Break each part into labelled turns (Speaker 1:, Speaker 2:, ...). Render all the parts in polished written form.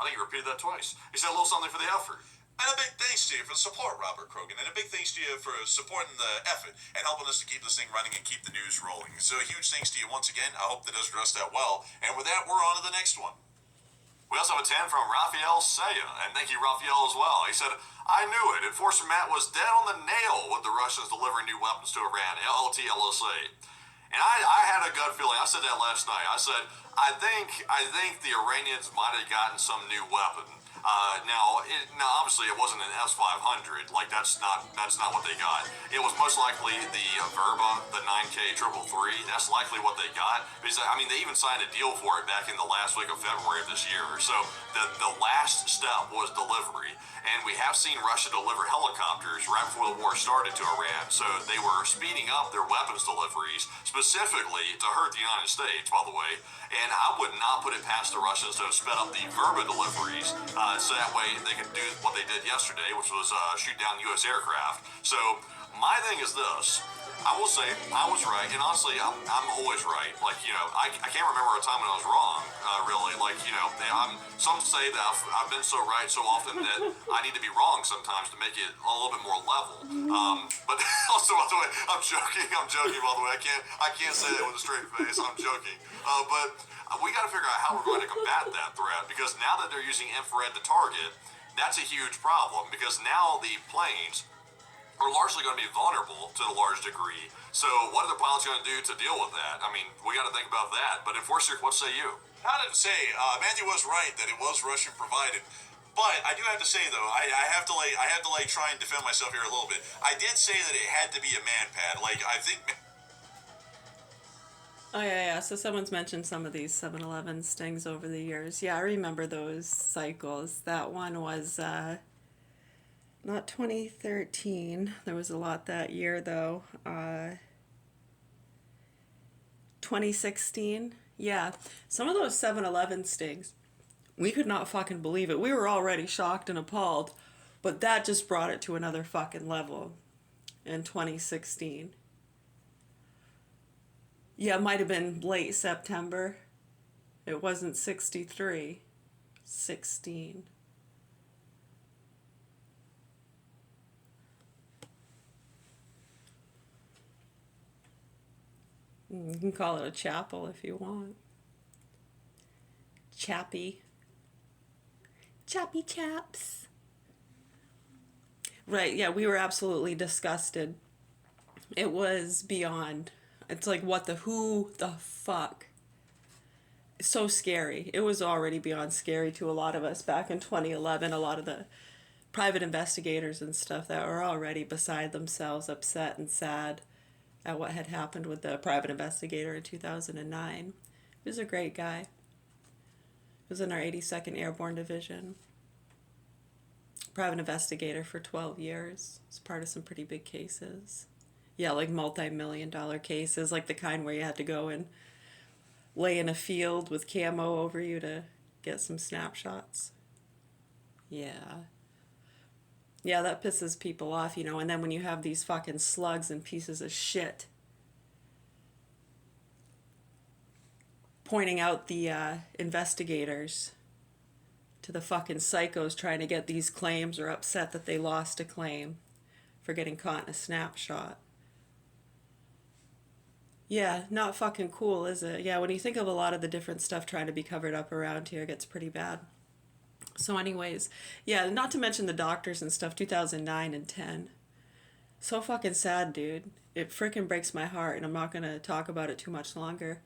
Speaker 1: I think he repeated that twice. He said a little something for the effort.
Speaker 2: And a big thanks to you for the support, Robert Krogan. And a big thanks to you for supporting the effort and helping us to keep this thing running and keep the news rolling. So a huge thanks to you once again. I hope that does address that well. And with that, we're on to the next one.
Speaker 1: We also have a 10 from Raphael Saya, and thank you, Raphael, as well. He said, I knew it. Enforcer Matt was dead on the nail with the Russians delivering new weapons to Iran, LLT-LSA. And I had a gut feeling. I said that last night. I said, I think the Iranians might have gotten some new weapon. Now, obviously, it wasn't an S-500. Like, that's not what they got. It was most likely the Verba, the 9K 333. That's likely what they got. Because, I mean, they even signed a deal for it back in the last week of February of this year. So the last step was delivery. And we have seen Russia deliver helicopters right before the war started to Iran. So they were speeding up their weapons deliveries, specifically to hurt the United States, by the way. And I would not put it past the Russians to have sped up the Verba deliveries, so that way they could do what they did yesterday, which was shoot down U.S. aircraft. So my thing is this. I will say I was right, and honestly, I'm always right. Like, you know, I can't remember a time when I was wrong, really. Like, you know, some say that I've been so right so often that I need to be wrong sometimes to make it a little bit more level. But also, by the way, I'm joking, by the way. I can't say that with a straight face. I'm joking. But we got to figure out how we're going to combat that threat, because now that they're using infrared to target, that's a huge problem, because now the planes are largely going to be vulnerable to a large degree. So what are the pilots going to do to deal with that? I mean, we got to think about that. But Enforcer, what say you?
Speaker 2: Not to say, Matthew was right that it was Russian provided. But I do have to say though, I have to try and defend myself here a little bit. I did say that it had to be a MANPAD. Like, I think.
Speaker 3: Oh, yeah. So someone's mentioned some of these 7-Eleven stings over the years. Yeah, I remember those cycles. That one was not 2013. There was a lot that year, though. 2016. Yeah. Some of those 7-Eleven stings, we could not fucking believe it. We were already shocked and appalled, but that just brought it to another fucking level in 2016. Yeah, it might have been late September. It wasn't 63. 16. You can call it a chapel if you want. Chappy. Chappy chaps. Right, yeah, we were absolutely disgusted. It was beyond. It's like, who the fuck? It's so scary. It was already beyond scary to a lot of us back in 2011. A lot of the private investigators and stuff that were already beside themselves, upset and sad at what had happened with the private investigator in 2009. He was a great guy. He was in our 82nd Airborne Division. Private investigator for 12 years. Was part of some pretty big cases. Yeah, like multi-million-dollar cases, like the kind where you had to go and lay in a field with camo over you to get some snapshots. Yeah. Yeah, that pisses people off, you know, and then when you have these fucking slugs and pieces of shit pointing out the investigators to the fucking psychos trying to get these claims, or upset that they lost a claim for getting caught in a snapshot. Yeah, not fucking cool, is it? Yeah, when you think of a lot of the different stuff trying to be covered up around here, it gets pretty bad. So anyways, yeah, not to mention the doctors and stuff, 2009 and 10. So fucking sad, dude. It freaking breaks my heart, and I'm not going to talk about it too much longer.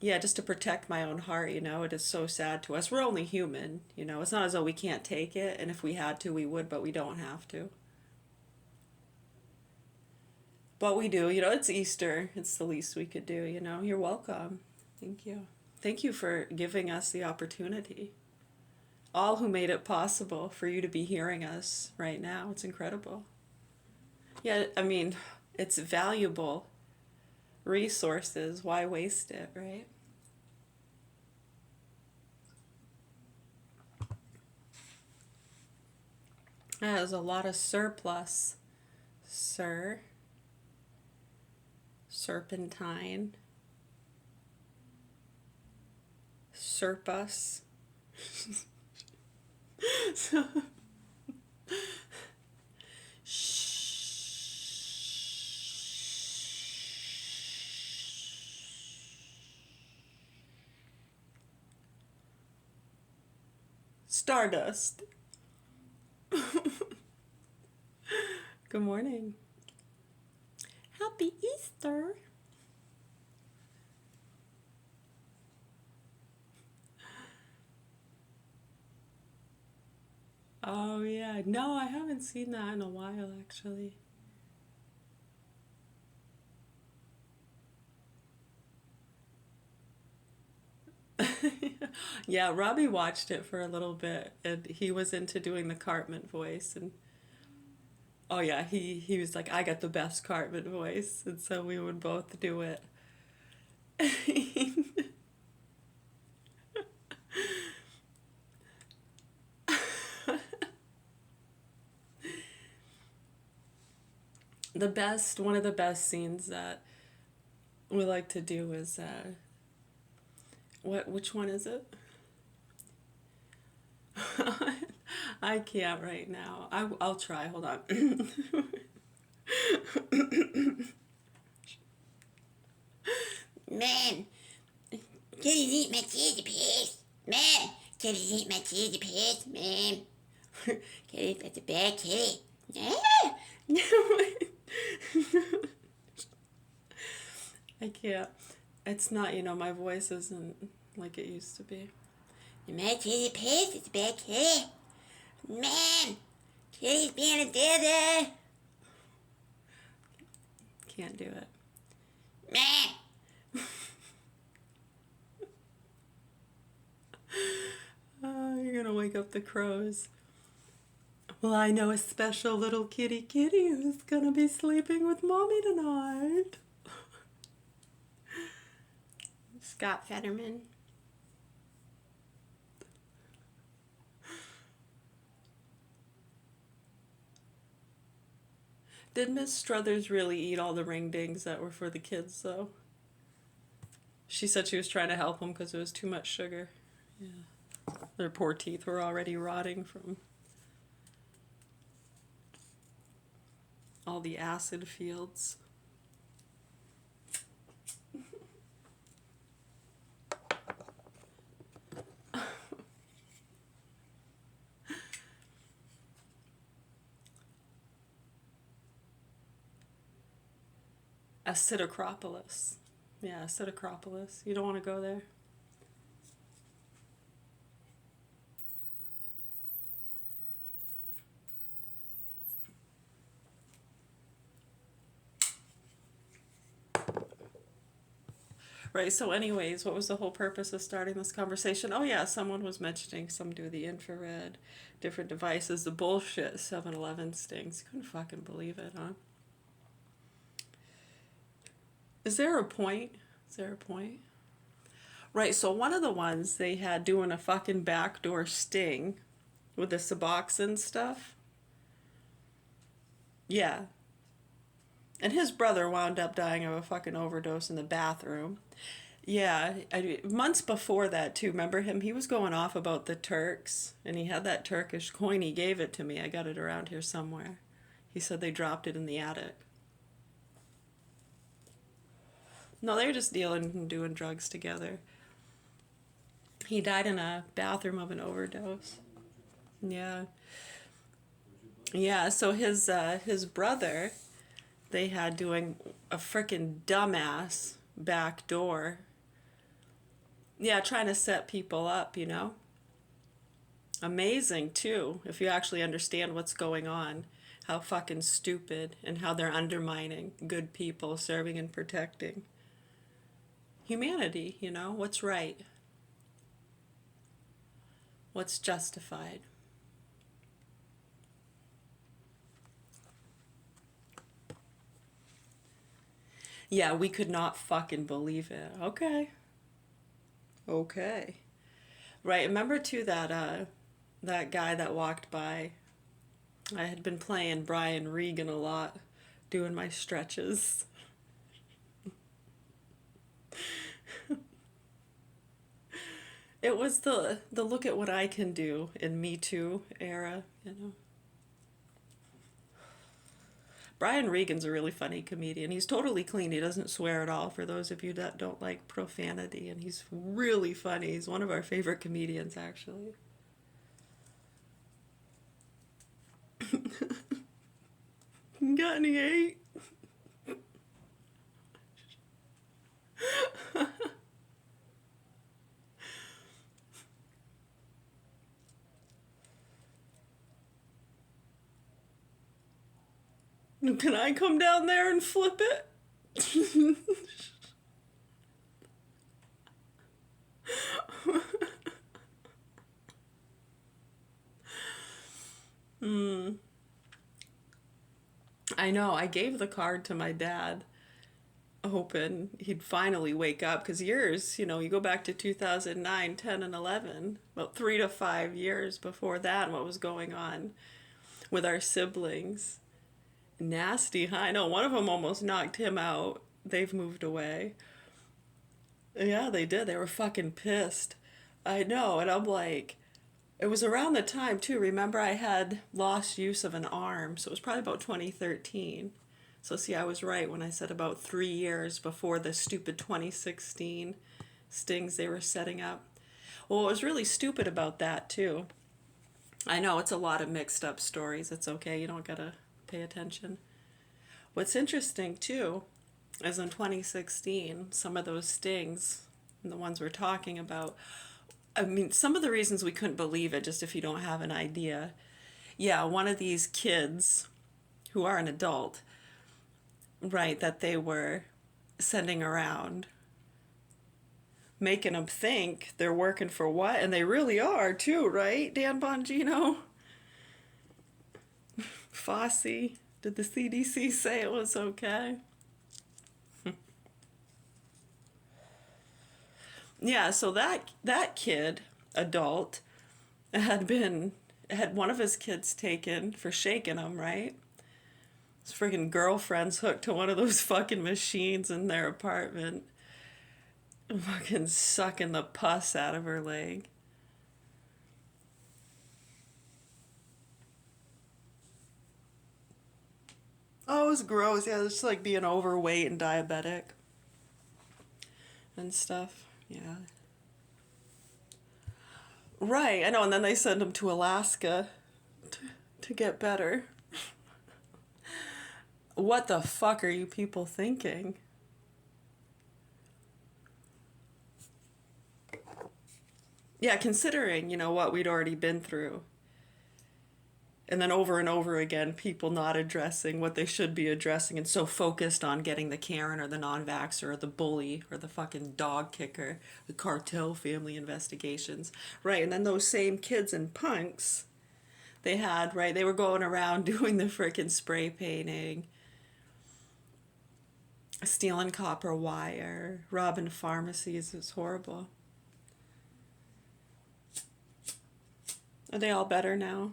Speaker 3: Yeah, just to protect my own heart, you know, it is so sad to us. We're only human, you know. It's not as though we can't take it, and if we had to, we would, but we don't have to. But we do, you know, it's Easter. It's the least we could do, you know. You're welcome. Thank you. Thank you for giving us the opportunity. All who made it possible for you to be hearing us right now. It's incredible. Yeah, I mean, it's valuable resources. Why waste it, right? There's a lot of surplus, sir. Serpentine. Surplus. So, Stardust. Good morning. Happy Easter. Oh, yeah. No, I haven't seen that in a while, actually. Yeah, Robbie watched it for a little bit, and he was into doing the Cartman voice, and oh yeah, he was like, I got the best Cartman voice, and so we would both do it. One of the best scenes that we like to do is which one is it? I can't right now. I'll try. Hold on.
Speaker 4: Man, kitties eat my cheesy piece. Man, kitties eat my cheesy piece. Man, kitty, that's a bad kitty. Ah!
Speaker 3: I can't. It's not, my voice isn't like it used to be.
Speaker 4: My cheesy piece is a bad kitty. Man, kitty's being a dada.
Speaker 3: Can't do it.
Speaker 4: Man,
Speaker 3: Oh, you're gonna wake up the crows. Well, I know a special little kitty who's gonna be sleeping with mommy tonight. Scott Fetterman. Did Miss Struthers really eat all the ring dings that were for the kids, though? She said she was trying to help them because it was too much sugar. Yeah. Their poor teeth were already rotting from all the acid fields. Acidocropolis. Yeah, Acidocropolis. You don't want to go there? Right, so anyways, what was the whole purpose of starting this conversation? Oh yeah, someone was mentioning some do the infrared, different devices, the bullshit 7-Eleven stings. Couldn't fucking believe it, huh? Is there a point? Is there a point? Right, so one of the ones they had doing a fucking backdoor sting with the Suboxone stuff. Yeah. And his brother wound up dying of a fucking overdose in the bathroom. Yeah, months before that too. Remember him? He was going off about the Turks, and he had that Turkish coin. He gave it to me. I got it around here somewhere. He said they dropped it in the attic. No, they were just dealing and doing drugs together. He died in a bathroom of an overdose. Yeah. Yeah, so his brother, they had doing a freaking dumbass back door. Yeah, trying to set people up, Amazing, too, if you actually understand what's going on. How fucking stupid, and how they're undermining good people, serving and protecting humanity, what's right, what's justified. Yeah, we could not fucking believe it. Okay. Okay. Right, remember too that guy that walked by. I had been playing Brian Regan a lot, doing my stretches. It was the look at what I can do in Me Too era, you know. Brian Regan's a really funny comedian. He's totally clean. He doesn't swear at all, for those of you that don't like profanity. And he's really funny. He's one of our favorite comedians, actually. Got any hate? Can I come down there and flip it? I know, I gave the card to my dad, hoping he'd finally wake up. Because years, you know, you go back to 2009, 10, and 11, about 3 to 5 years before that, what was going on with our siblings. Nasty, huh? I know, one of them almost knocked him out. They've moved away. Yeah, they did. They were fucking pissed. I know, and I'm like, it was around the time, too. Remember, I had lost use of an arm, so it was probably about 2013. So, see, I was right when I said about 3 years before the stupid 2016 stings they were setting up. Well, what was really stupid about that, too, I know it's a lot of mixed up stories. It's okay. You don't gotta pay attention. What's interesting, too, is in 2016, some of those stings, and the ones we're talking about, I mean, some of the reasons we couldn't believe it, just if you don't have an idea. Yeah, one of these kids, who are an adult, right, that they were sending around, making them think they're working for what, and they really are, too, right, Dan Bongino? Fossey, did the CDC say it was okay? Yeah, so that kid, adult, had one of his kids taken for shaking him, right? His freaking girlfriend's hooked to one of those fucking machines in their apartment, fucking sucking the pus out of her leg. Oh, it was gross. Yeah, it's like being overweight and diabetic and stuff. Yeah. Right, I know, and then they send him to Alaska to get better. What the fuck are you people thinking? Yeah, considering, you know, what we'd already been through. And then over and over again, people not addressing what they should be addressing and so focused on getting the Karen or the non-vaxxer or the bully or the fucking dog kicker, the cartel family investigations. Right, and then those same kids and punks they had, right, they were going around doing the frickin' spray painting, stealing copper wire, robbing pharmacies. It's horrible. Are they all better now?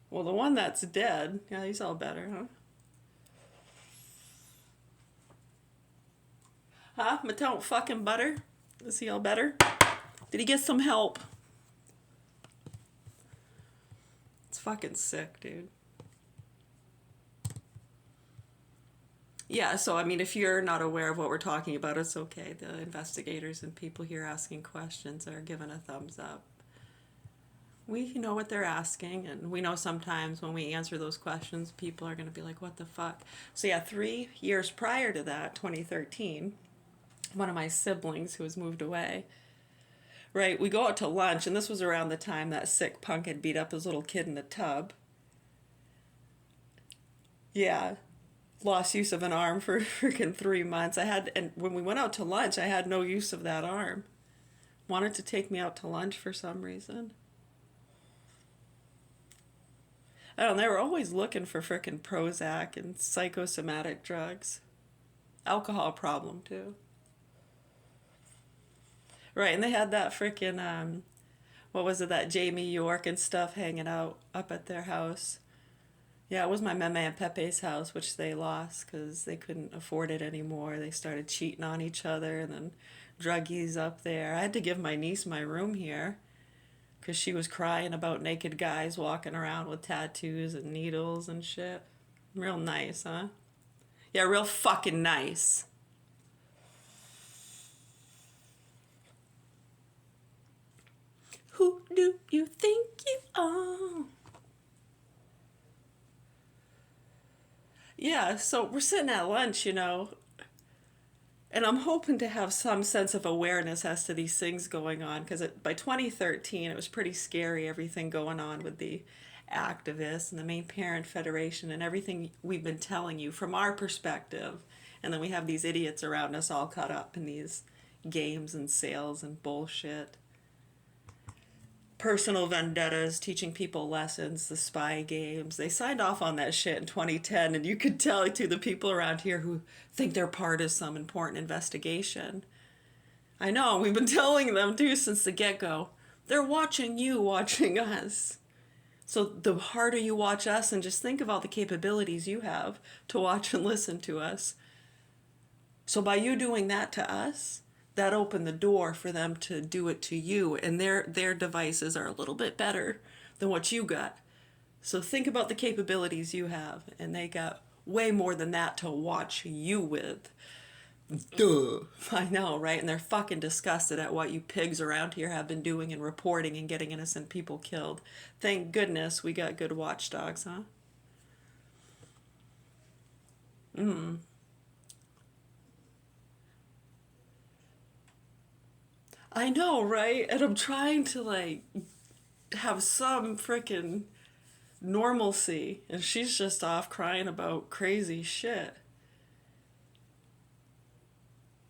Speaker 3: Well, the one that's dead, yeah, he's all better, huh? Huh? Mattel fucking butter? Is he all better? Did he get some help? It's fucking sick, dude. Yeah, so I mean, if you're not aware of what we're talking about, it's okay. The investigators and people here asking questions are giving a thumbs up. We know what they're asking, and we know sometimes when we answer those questions, people are going to be like, what the fuck? So yeah, 3 years prior to that, 2013, one of my siblings who has moved away, right, we go out to lunch, and this was around the time that sick punk had beat up his little kid in the tub. Yeah, lost use of an arm for freaking 3 months. And when we went out to lunch, I had no use of that arm. Wanted to take me out to lunch for some reason. I don't know, they were always looking for frickin' Prozac and psychosomatic drugs. Alcohol problem, too. Right, and they had that frickin', what was it, that Jamie York and stuff hanging out up at their house. Yeah, it was my Meme and Pepe's house, which they lost because they couldn't afford it anymore. They started cheating on each other, and then druggies up there. I had to give my niece my room here because she was crying about naked guys walking around with tattoos and needles and shit. Real nice, huh? Yeah, real fucking nice. Who do you think you are? Yeah, so we're sitting at lunch, you know, and I'm hoping to have some sense of awareness as to these things going on, because by 2013 it was pretty scary, everything going on with the activists and the Maine Parent Federation and everything we've been telling you from our perspective. And then we have these idiots around us all caught up in these games and sales and bullshit. Personal vendettas, teaching people lessons, the spy games. They signed off on that shit in 2010, and you could tell to the people around here who think they're part of some important investigation. I know, we've been telling them too since the get-go. They're watching you, watching us. So the harder you watch us, and just think of all the capabilities you have to watch and listen to us. So by you doing that to us, that opened the door for them to do it to you, and their devices are a little bit better than what you got. So think about the capabilities you have, and they got way more than that to watch you with. Duh. I know, right? And they're fucking disgusted at what you pigs around here have been doing and reporting and getting innocent people killed. Thank goodness we got good watchdogs, huh? I know, right? And I'm trying to, like, have some frickin' normalcy, and she's just off crying about crazy shit.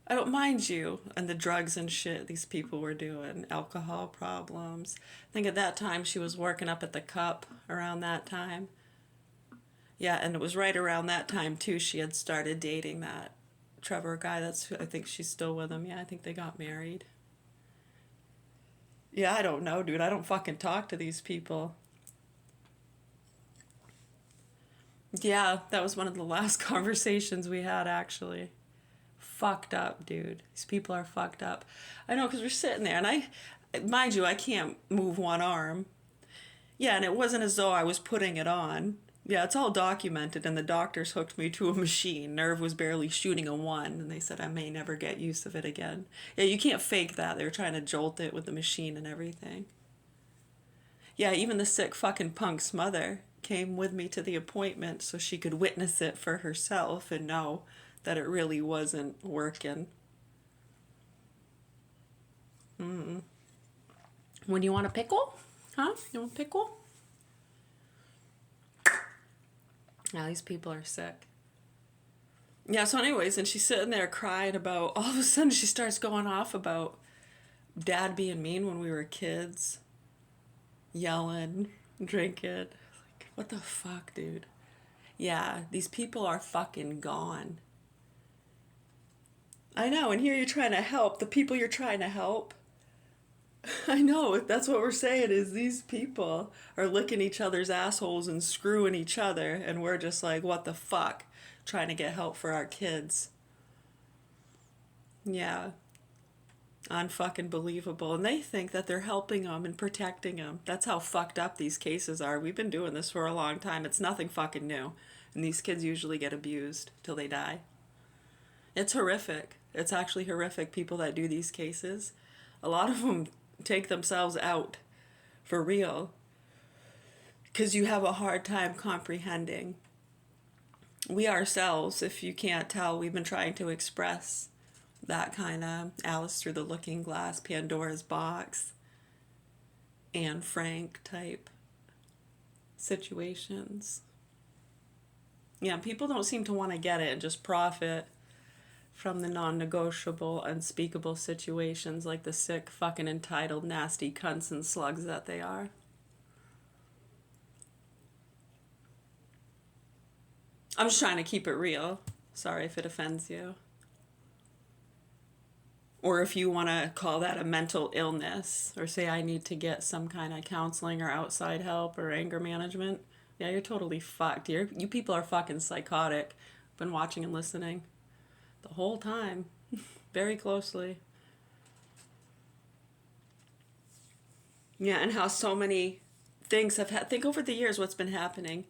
Speaker 3: I don't mind you and the drugs and shit these people were doing, alcohol problems. I think at that time she was working up at the Cup around that time. Yeah, and it was right around that time too she had started dating that Trevor guy. I think she's still with him. Yeah, I think they got married. Yeah, I don't know, dude. I don't fucking talk to these people. Yeah, that was one of the last conversations we had, actually. Fucked up, dude. These people are fucked up. I know, because we're sitting there, and mind you, I can't move one arm. Yeah, and it wasn't as though I was putting it on. Yeah, it's all documented, and the doctors hooked me to a machine. Nerve was barely shooting a 1, and they said I may never get use of it again. Yeah, you can't fake that. They were trying to jolt it with the machine and everything. Yeah, even the sick fucking punk's mother came with me to the appointment so she could witness it for herself and know that it really wasn't working. When you want a pickle? Huh? You want a pickle? Yeah, these people are sick. Yeah, so anyways, and she's sitting there crying about, all of a sudden she starts going off about Dad being mean when we were kids. Yelling, drinking. Like, what the fuck, dude? Yeah, these people are fucking gone. I know, and here you're trying to help. The people you're trying to help. I know, that's what we're saying is these people are licking each other's assholes and screwing each other, and we're just like, what the fuck? Trying to get help for our kids. Yeah. Unfucking believable. And they think that they're helping them and protecting them. That's how fucked up these cases are. We've been doing this for a long time. It's nothing fucking new. And these kids usually get abused till they die. It's horrific. It's actually horrific, people that do these cases. A lot of them take themselves out. For real. Because you have a hard time comprehending. We ourselves, if you can't tell, we've been trying to express that kind of Alice Through the Looking Glass, Pandora's Box, Anne Frank type situations. Yeah, people don't seem to want to get it and just profit from the non-negotiable, unspeakable situations like the sick, fucking entitled, nasty cunts and slugs that they are. I'm just trying to keep it real. Sorry if it offends you. Or if you want to call that a mental illness, or say I need to get some kind of counseling or outside help or anger management, yeah, you're totally fucked. You people are fucking psychotic. Been watching and listening the whole time, very closely. Yeah, and how so many things have had. Think over the years what's been happening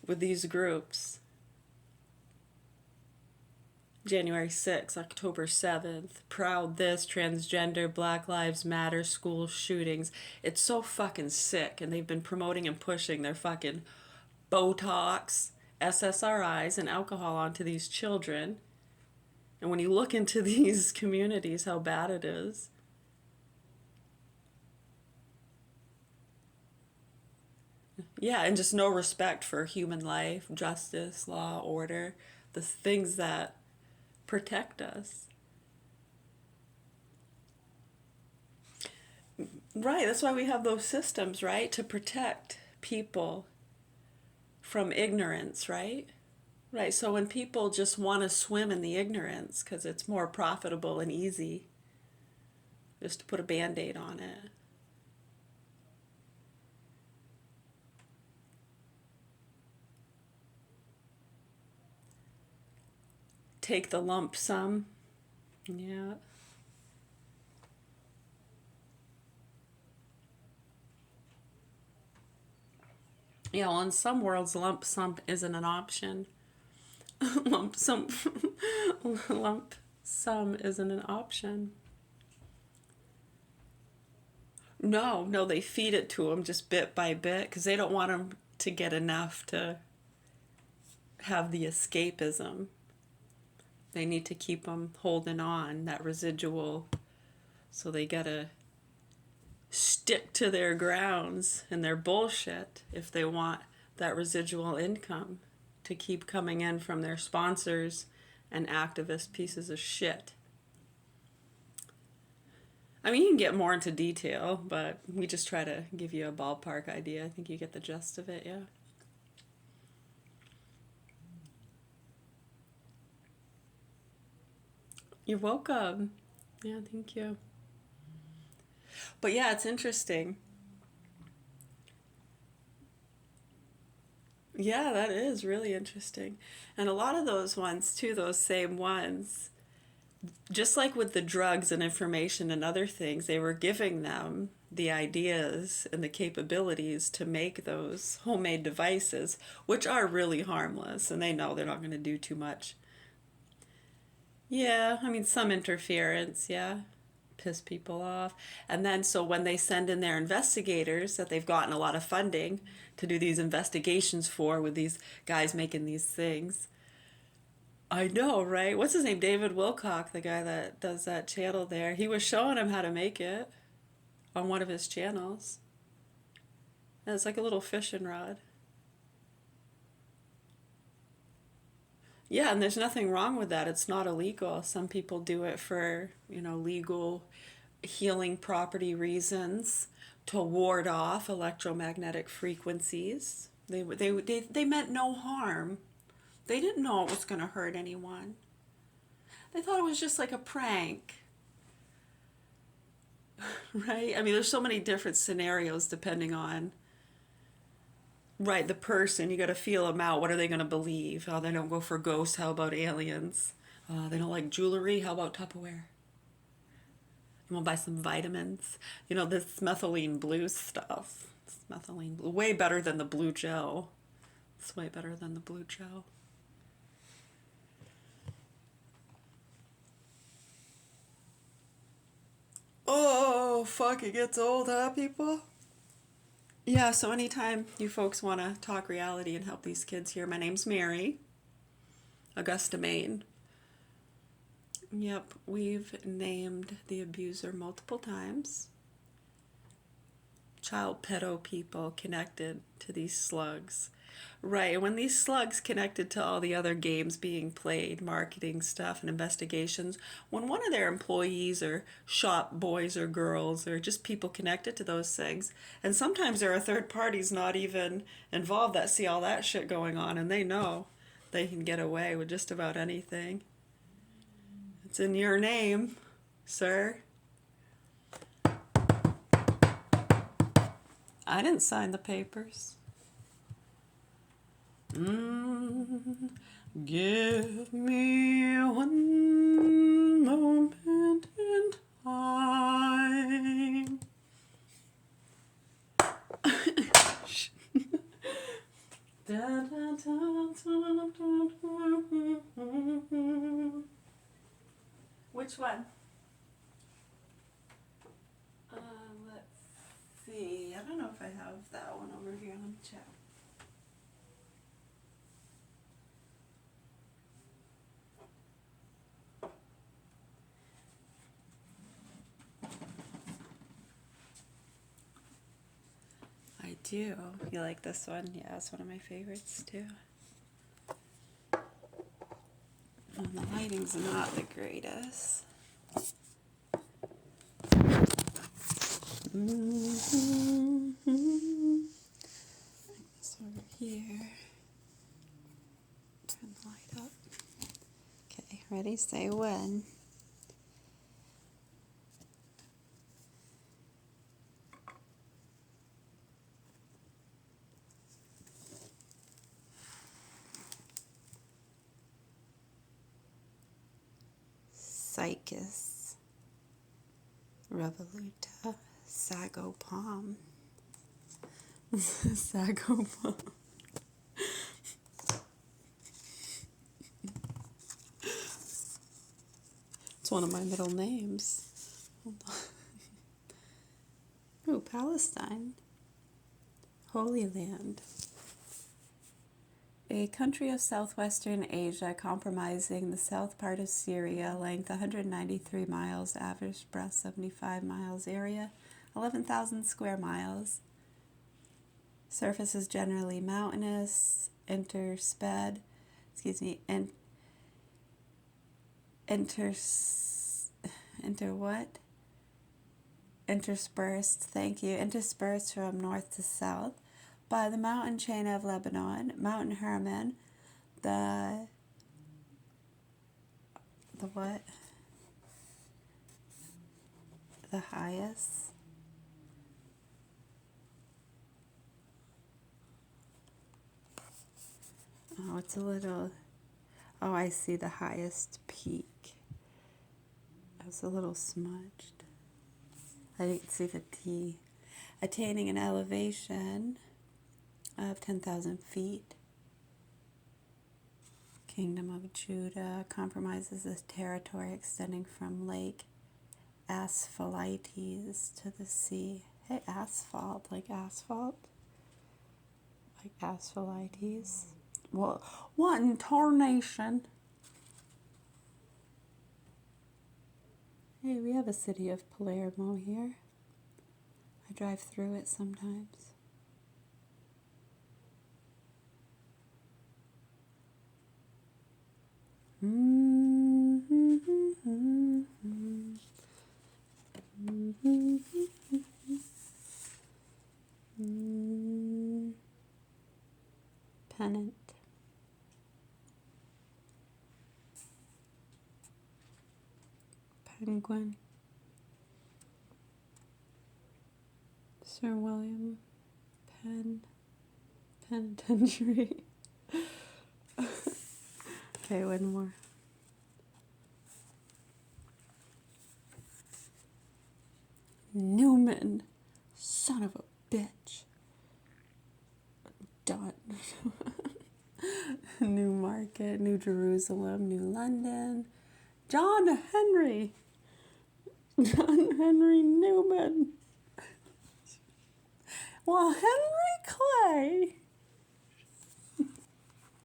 Speaker 3: with these groups. January 6th, October 7th, Proud This, Transgender, Black Lives Matter, school shootings. It's so fucking sick. And they've been promoting and pushing their fucking Botox, SSRIs, and alcohol onto these children. And when you look into these communities, how bad it is. Yeah, and just no respect for human life, justice, law, order, the things that protect us. Right, that's why we have those systems, right? To protect people from ignorance, right? Right, so when people just want to swim in the ignorance because it's more profitable and easy just to put a band-aid on it. Take the lump sum. Yeah. Yeah, well, in some worlds, lump sum isn't an option. lump sum, lump sum isn't an option. No, they feed it to them just bit by bit because they don't want them to get enough to have the escapism. They need to keep them holding on, that residual. So they gotta stick to their grounds and their bullshit if they want that residual income to keep coming in from their sponsors and activist pieces of shit. I mean, you can get more into detail, but we just try to give you a ballpark idea. I think you get the gist of it, yeah. You're welcome. Yeah, thank you. But yeah, it's interesting. Yeah, that is really interesting. And a lot of those ones, too, those same ones, just like with the drugs and information and other things, they were giving them the ideas and the capabilities to make those homemade devices, which are really harmless, and they know they're not going to do too much. Yeah, I mean, some interference, yeah, piss people off. And then, so when they send in their investigators that they've gotten a lot of funding to do these investigations for with these guys making these things, I know, right? What's his name? David Wilcock, the guy that does that channel there. He was showing him how to make it on one of his channels. And it's like a little fishing rod. Yeah, and there's nothing wrong with that. It's not illegal. Some people do it for, legal healing property reasons to ward off electromagnetic frequencies. They meant no harm. They didn't know it was going to hurt anyone. They thought it was just like a prank. Right? I mean, there's so many different scenarios depending on, right, the person. You got to feel them out. What are they going to believe? Oh, they don't go for ghosts. How about aliens? They don't like jewelry. How about Tupperware? You want to buy some vitamins? This methylene blue stuff. It's methylene blue. Way better than the blue gel. It's way better than the blue gel. Oh, fuck, it gets old, huh, people? Yeah, so anytime you folks want to talk reality and help these kids here, my name's Mary, Augusta, Maine. Yep, we've named the abuser multiple times. Child pedo people connected to these slugs. Right, when these slugs connected to all the other games being played, marketing stuff and investigations, when one of their employees or shop boys or girls or just people connected to those things, and sometimes there are third parties not even involved that see all that shit going on and they know they can get away with just about anything. It's in your name, sir. I didn't sign the papers. Give me one moment in time. Which one? Let's see. I don't know if I have that one over here. Let me check. I do. You like this one? Yeah, it's one of my favorites too. And the lighting's not the greatest. This over here. Turn the light up. Okay, ready? Say when. Psychus, Revoluta, Sagopalm. Sagopalm. It's one of my middle names. Hold on. Ooh, Palestine. Holy Land. A country of southwestern Asia comprising the south part of Syria, length 193 miles, average breadth 75 miles, area 11,000 square miles. Surface is generally mountainous, interspersed from north to south by the mountain chain of Lebanon, Mount Hermon, the what? The highest. Oh, it's a little. Oh, I see the highest peak. It was a little smudged. I didn't see the T. Attaining an elevation of 10,000 feet. Kingdom of Judah comprises a territory extending from Lake Asphaltites to the sea. Hey, asphalt, like asphalt? Like Asphaltites? Well, what in tarnation? Hey, we have a city of Palermo here. I drive through it sometimes. Pennant. Penguin. Sir William Penn. Penitentiary. Okay, one more. Newman. Son of a bitch. Done. New Market, New Jerusalem, New London. John Henry Newman. Well, Henry